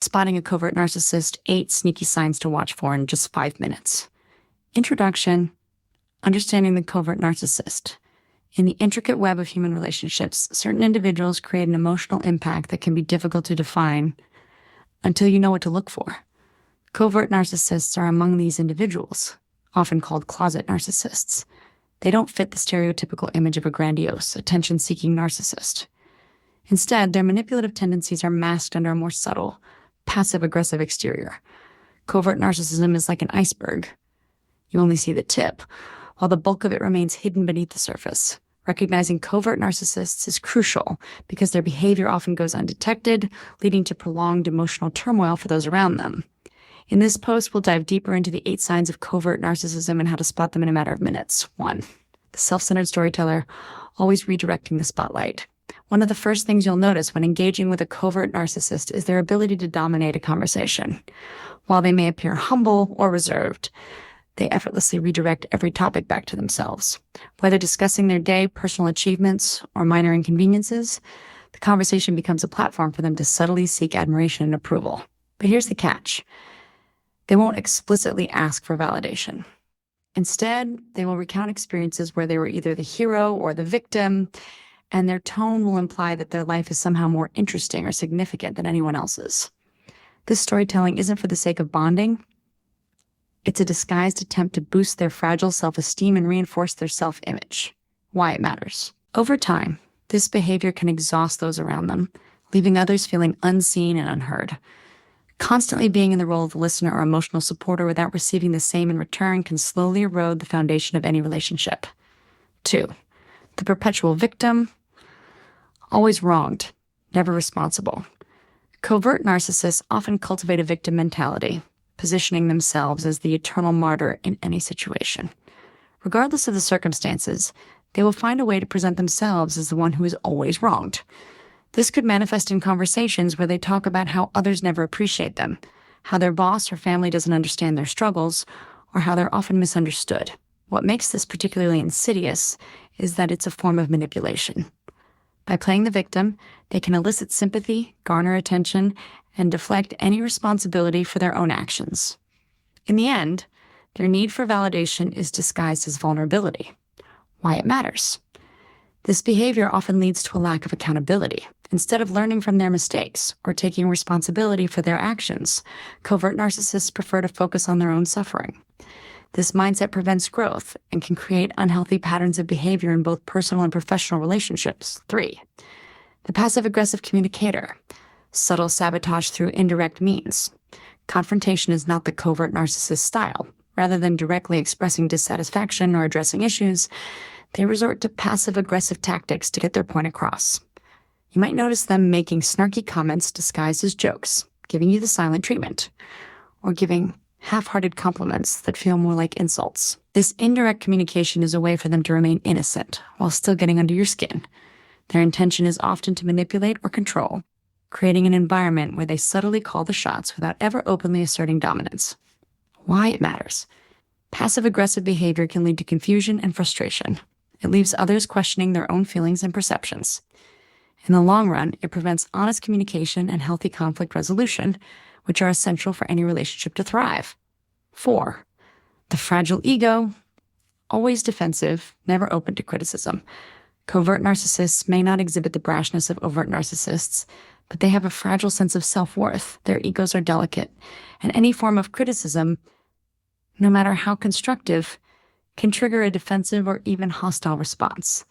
Spotting a covert narcissist, 8 sneaky signs to watch for in just 5 minutes. Introduction: understanding the covert narcissist. In the intricate web of human relationships, certain individuals create an emotional impact that can be difficult to define until you know what to look for. Covert narcissists are among these individuals, often called closet narcissists. They don't fit the stereotypical image of a grandiose, attention-seeking narcissist. Instead, their manipulative tendencies are masked under a more subtle, passive-aggressive exterior. Covert narcissism is like an iceberg. You only see the tip, while the bulk of it remains hidden beneath the surface. Recognizing covert narcissists is crucial because their behavior often goes undetected, leading to prolonged emotional turmoil for those around them. In this post, we'll dive deeper into the 8 signs of covert narcissism and how to spot them in a matter of minutes. 1. The self-centered storyteller, always redirecting the spotlight. One of the first things you'll notice when engaging with a covert narcissist is their ability to dominate a conversation. While they may appear humble or reserved, they effortlessly redirect every topic back to themselves. Whether discussing their day, personal achievements, or minor inconveniences, the conversation becomes a platform for them to subtly seek admiration and approval. But here's the catch. They won't explicitly ask for validation. Instead, they will recount experiences where they were either the hero or the victim, and their tone will imply that their life is somehow more interesting or significant than anyone else's. This storytelling isn't for the sake of bonding. It's a disguised attempt to boost their fragile self-esteem and reinforce their self-image. Why it matters. Over time, this behavior can exhaust those around them, leaving others feeling unseen and unheard. Constantly being in the role of the listener or emotional supporter without receiving the same in return can slowly erode the foundation of any relationship. 2. The perpetual victim, always wronged, never responsible. Covert narcissists often cultivate a victim mentality, positioning themselves as the eternal martyr in any situation. Regardless of the circumstances, they will find a way to present themselves as the one who is always wronged. This could manifest in conversations where they talk about how others never appreciate them, how their boss or family doesn't understand their struggles, or how they're often misunderstood. What makes this particularly insidious is that it's a form of manipulation. By playing the victim, they can elicit sympathy, garner attention, and deflect any responsibility for their own actions. In the end, their need for validation is disguised as vulnerability. Why it matters. This behavior often leads to a lack of accountability. Instead of learning from their mistakes or taking responsibility for their actions, covert narcissists prefer to focus on their own suffering. This mindset prevents growth and can create unhealthy patterns of behavior in both personal and professional relationships. 3. The passive-aggressive communicator, subtle sabotage through indirect means. Confrontation is not the covert narcissist style. Rather than directly expressing dissatisfaction or addressing issues, they resort to passive-aggressive tactics to get their point across. You might notice them making snarky comments disguised as jokes, giving you the silent treatment, or giving half-hearted compliments that feel more like insults. This indirect communication is a way for them to remain innocent while still getting under your skin. Their intention is often to manipulate or control, creating an environment where they subtly call the shots without ever openly asserting dominance. Why it matters. Passive-aggressive behavior can lead to confusion and frustration. It leaves others questioning their own feelings and perceptions. In the long run, it prevents honest communication and healthy conflict resolution, which are essential for any relationship to thrive. 4. The fragile ego, always defensive, never open to criticism. Covert narcissists may not exhibit the brashness of overt narcissists, but they have a fragile sense of self-worth. Their egos are delicate, and any form of criticism, no matter how constructive, can trigger a defensive or even hostile response.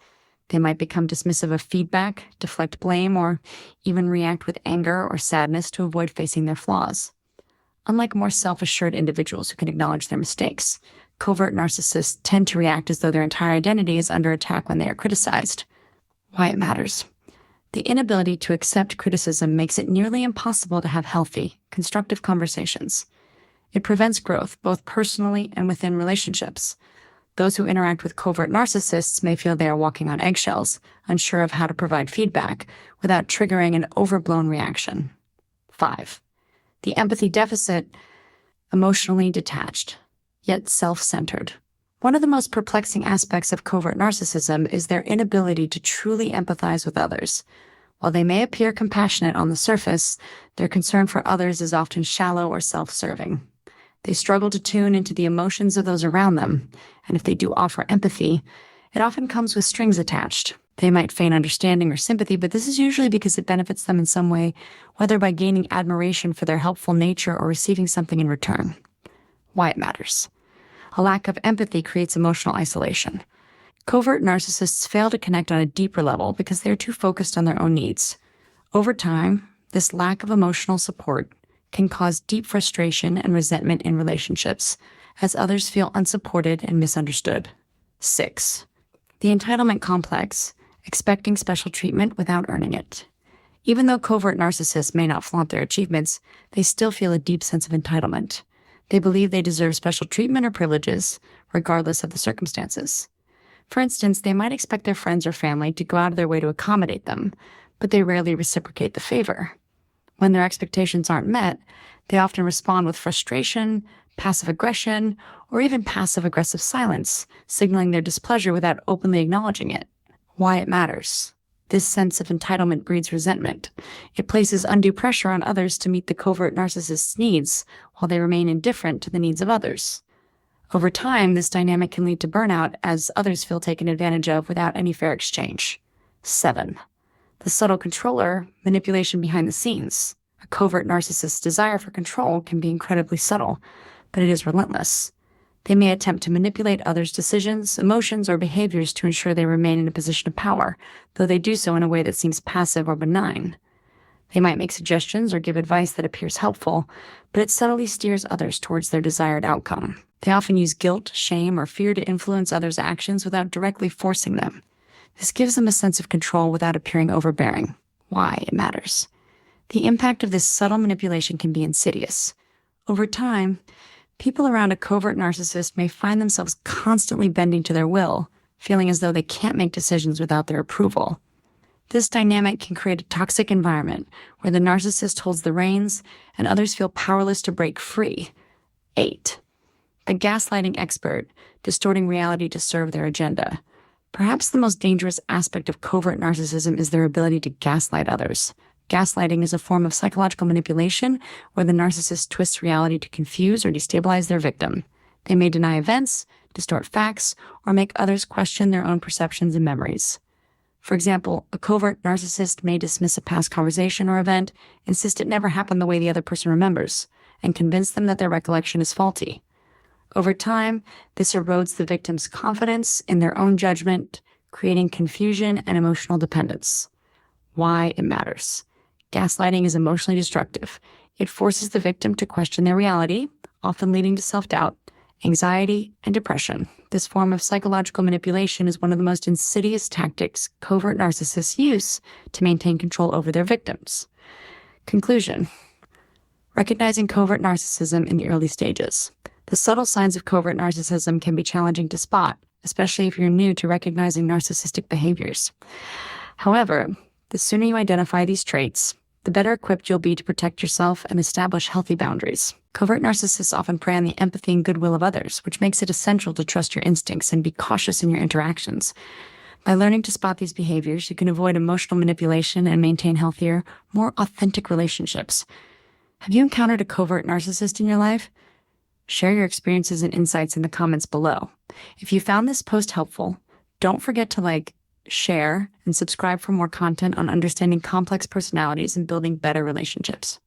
They might become dismissive of feedback, deflect blame, or even react with anger or sadness to avoid facing their flaws. Unlike more self-assured individuals who can acknowledge their mistakes, covert narcissists tend to react as though their entire identity is under attack when they are criticized. Why it matters. The inability to accept criticism makes it nearly impossible to have healthy, constructive conversations. It prevents growth, both personally and within relationships. Those who interact with covert narcissists may feel they are walking on eggshells, unsure of how to provide feedback without triggering an overblown reaction. 5. The empathy deficit, emotionally detached, yet self-centered. One of the most perplexing aspects of covert narcissism is their inability to truly empathize with others. While they may appear compassionate on the surface, their concern for others is often shallow or self-serving. They struggle to tune into the emotions of those around them, and if they do offer empathy, it often comes with strings attached. They might feign understanding or sympathy, but this is usually because it benefits them in some way, whether by gaining admiration for their helpful nature or receiving something in return. Why it matters. A lack of empathy creates emotional isolation. Covert narcissists fail to connect on a deeper level because they are too focused on their own needs. Over time, this lack of emotional support can cause deep frustration and resentment in relationships, as others feel unsupported and misunderstood. 6. The entitlement complex, expecting special treatment without earning it. Even though covert narcissists may not flaunt their achievements, they still feel a deep sense of entitlement. They believe they deserve special treatment or privileges, regardless of the circumstances. For instance, they might expect their friends or family to go out of their way to accommodate them, but they rarely reciprocate the favor. When their expectations aren't met, they often respond with frustration, passive aggression, or even passive-aggressive silence, signaling their displeasure without openly acknowledging it. Why it matters. This sense of entitlement breeds resentment. It places undue pressure on others to meet the covert narcissist's needs, while they remain indifferent to the needs of others. Over time, this dynamic can lead to burnout as others feel taken advantage of without any fair exchange. 7. The subtle controller, manipulation behind the scenes. A covert narcissist's desire for control can be incredibly subtle, but it is relentless. They may attempt to manipulate others' decisions, emotions, or behaviors to ensure they remain in a position of power, though they do so in a way that seems passive or benign. They might make suggestions or give advice that appears helpful, but it subtly steers others towards their desired outcome. They often use guilt, shame, or fear to influence others' actions without directly forcing them. This gives them a sense of control without appearing overbearing. Why it matters. The impact of this subtle manipulation can be insidious. Over time, people around a covert narcissist may find themselves constantly bending to their will, feeling as though they can't make decisions without their approval. This dynamic can create a toxic environment where the narcissist holds the reins and others feel powerless to break free. 8. The gaslighting expert, distorting reality to serve their agenda. Perhaps the most dangerous aspect of covert narcissism is their ability to gaslight others. Gaslighting is a form of psychological manipulation where the narcissist twists reality to confuse or destabilize their victim. They may deny events, distort facts, or make others question their own perceptions and memories. For example, a covert narcissist may dismiss a past conversation or event, insist it never happened the way the other person remembers, and convince them that their recollection is faulty. Over time, this erodes the victim's confidence in their own judgment, creating confusion and emotional dependence. Why it matters. Gaslighting is emotionally destructive. It forces the victim to question their reality, often leading to self-doubt, anxiety, and depression. This form of psychological manipulation is one of the most insidious tactics covert narcissists use to maintain control over their victims. Conclusion. Recognizing covert narcissism in the early stages. The subtle signs of covert narcissism can be challenging to spot, especially if you're new to recognizing narcissistic behaviors. However, the sooner you identify these traits, the better equipped you'll be to protect yourself and establish healthy boundaries. Covert narcissists often prey on the empathy and goodwill of others, which makes it essential to trust your instincts and be cautious in your interactions. By learning to spot these behaviors, you can avoid emotional manipulation and maintain healthier, more authentic relationships. Have you encountered a covert narcissist in your life? Share your experiences and insights in the comments below. If you found this post helpful, don't forget to like, share, and subscribe for more content on understanding complex personalities and building better relationships.